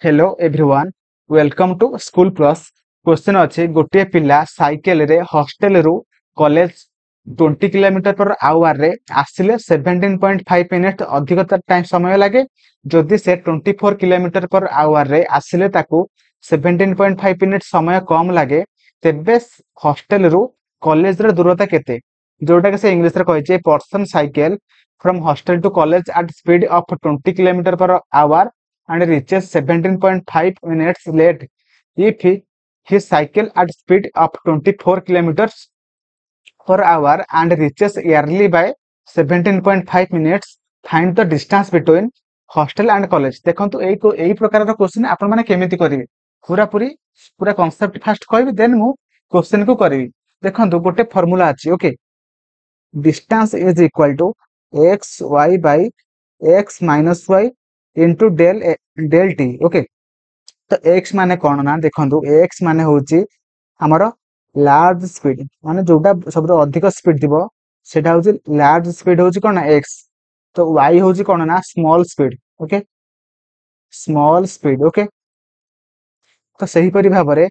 Hello everyone welcome to school plus question अच्छे गोटे पिला साइकेल रे हॉस्टल रु कॉलेज 20 किलोमीटर पर आवर रे आसिले 17.5 मिनिट अधिक टाइम समय लगे जदि से 24 किलोमीटर पर आवर रे आसिले ताकू 17.5 मिनिट समय कम लगे तेबे हॉस्टल रु कॉलेज रे दूरता केते जोटा कि से इंग्लिश रे कहिचे person cycles from hostel to college at speed of 20 kilometre per hour and reaches 17.5 minutes late if he cycle at speed of 24 kilometers per hour and reaches early by 17.5 minutes. Find the distance between hostel and college. देखंतु एई प्रकार रो question आपण माने केमिति करिवे पूरा concept fast कहबी then मु question को करिवी। देखंतु गोटे फार्मूला अछि okay distance is equal to xy by x minus y into del t okay तो एक्स माने कौन ना देखो एक्स माने होची हमर लार्ज स्पीड माने जोटा सब अधिक स्पीड दिबो सेटा होची लार्ज स्पीड होची कोन ना एक्स तो वाई होची कोन ना small speed okay small speed okay तो सही परि भाबरे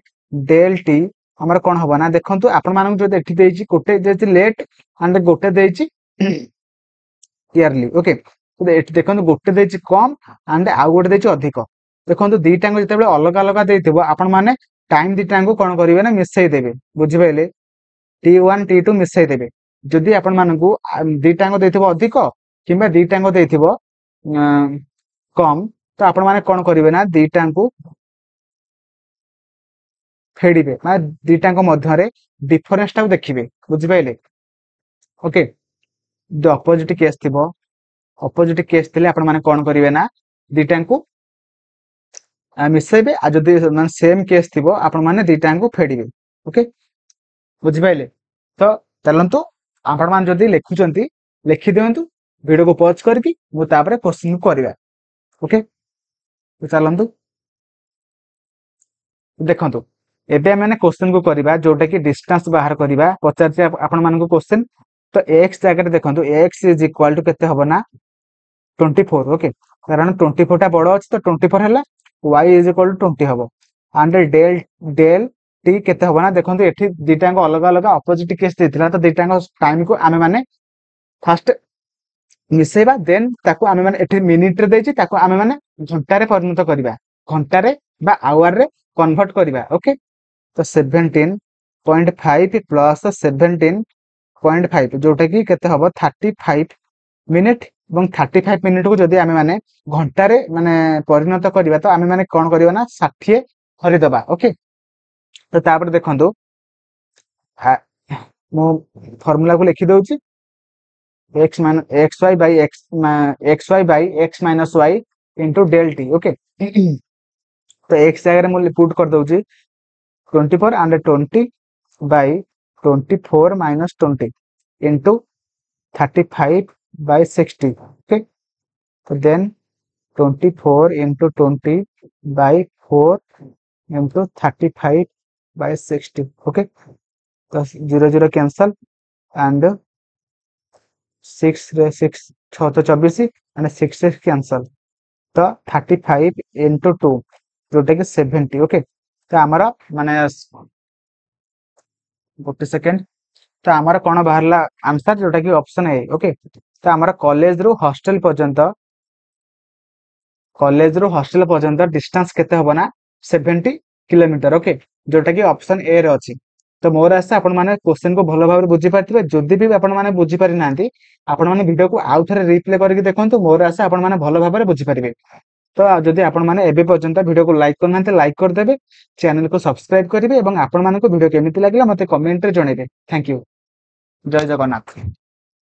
डेल टी हमर कोन होबा ना देखंतु आपण मानक जो एठी देछि गोटे देछि लेट एंड गोटे देछि इयरली ओके तो एठी देखंतु गोटे देछि कम एंड आ गोटे देछि अधिक देखंतु दीटांग जते अलग अलग देथिबो आपण माने टाइम दीटांग कोन करिवे ना मिसई देबे बुझि पाइले t1 t2 मिसई देबे जदि आपण मानकू दीटांग देथिबो अधिक किबा दीटांग देथिबो कम तो आपण माने कोन करिवे ना दीटांग फेडिबे माने दीटांग मध्य रे डिफरेंस टा देखिबे बुझि पाइले ओके द ऑपोजिट केस थिबो ऑपोजिट केस थिले आपण माने कोन करिवे ना दीटांग को मिसेबे आ जदि माने सेम केस थिबो आपण माने दीटांग को फेडिबे ओके बुझि पाइले तो चलंतु आपण मान जदि लिखुचंती लिखि दियंतु वीडियो को पॉज करके मु तापरे क्वेश्चन को करबा ओके तो चलंतु देखंतु एबे मैंने क्वेश्चन को करबा जोटा कि डिस्टेंस बाहर करबा पचार आपण मान को क्वेश्चन तो x जगह देखंतु x इज इक्वल टू केते हबो ना 24 ओके कारण 24 टा बड़ अछि तो 24 हैला y इज इक्वल टू 20 हबो एंड डेल t केते हबो ना देखंतु एठी दीटांग अलग अलग ऑपोजिट केस देथिला तो दीटांग टाइम को आमे माने फर्स्ट मिसेबा देन ताको आमे माने एठी मिनिट रे देछि ताको आमे माने घंटा रे परिणत करबा घंटा रे बा आवर रे कन्वर्ट करबा ओके तो 17.5 प्लस 17.5 जोटा कि केते हबो 35 मिनिट এবং 35 मिनिट को जदि आमे माने घंटा रे माने परिणत करबा तो आमे माने कोन करबा ना 60 हरि दबा ओके तो तापर देखंतु मो फार्मूला को लिखि दउची xy by x minus y into del t okay तो x जगह रे मो पुट कर दउची 24 and 20 by 24 minus 20 into 35 by 60 okay so then 24 into 20 by 4 into 35 by 60 okay so 0 cancel and 6 रे 6 6 तो 24 and 6 से cancel तो 35 into 2 जोटा कि 70 ओके तो हमारा माने गोटे सेकंड तो हमारा कोन बाहरला आंसर जोटा कि ऑप्शन है ओके तो हमारा कॉलेज रो हॉस्टल पर्यंत डिस्टेंस केते हबो ना 70 किलोमीटर ओके जोटा कि ऑप्शन ए रे अछि तो मोर आशा आपण माने क्वेश्चन को भलो भाबरे बुझी पाथिबे जदि भी आपण माने बुझी पारि नांती आपण माने वीडियो को आउ थरे रिप्ले करके देखंतु मोर आशा आपण माने भलो भाबरे बुझी पारिबे तो जदि आपण माने एबे पर्यंत वीडियो को लाइक करनांते लाइक कर देबे चैनल को सब्सक्राइब करिवे एवं आपण माने को वीडियो केमिति लागला मते कमेंट रे जणेबे थैंक यू जय जगन्नाथ।